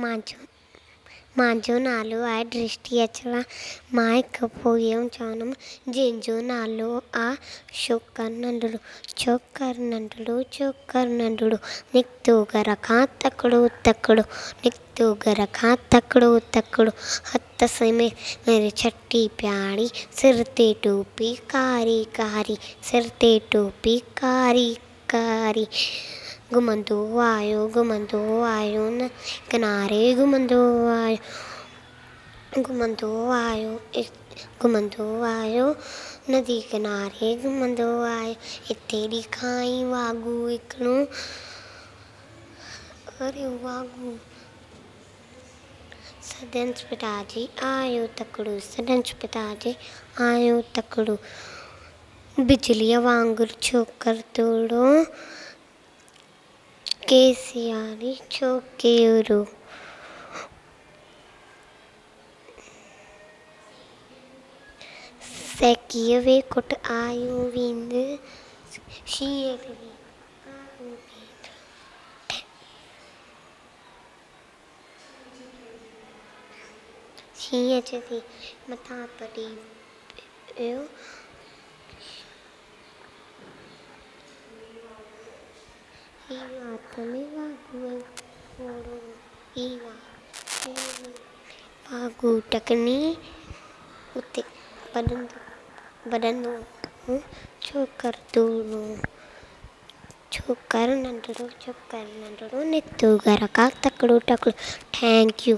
मांजो मांजो नालो आहे दृष्टि अचड़ा। मां हिकु पोयम चवंदमि जंहिंजो नालो आहे छोकर नंढड़ो। छोकर नंढड़ो छोकर नंढड़ो निकितो घर खां तकिड़ो तकिड़ो। निकितो घर खां तकिड़ो तकिड़ो। हथ में मेरे छटी प्यारी सिर ते टोपी कारी कारी। सिर ते टोपी कारी कारी। घुमंदो आयो न किनारे घुमंदो आयो। घुमंदो आयो नदी किनारे घुमंदो आयो। हिते ॾेखाई वागू हिकिड़ो। अरे वागू सदंस पिताजी आयो तकिड़ो। सदंस पिताजी आयो तकिड़ो। बिजलीअ वांगुरु छोकर तोड़ो। केसियारी छोकेरो। सैकीअ वे कुट आयो वेंद। शींहं चई मथां पड़ी पियो। रात में वागू टकनी उते बदंदो छोकर तोड़ो। छोकर नंढड़ो निकितो घर खां तकिड़ो तकिड़ो। Thank you.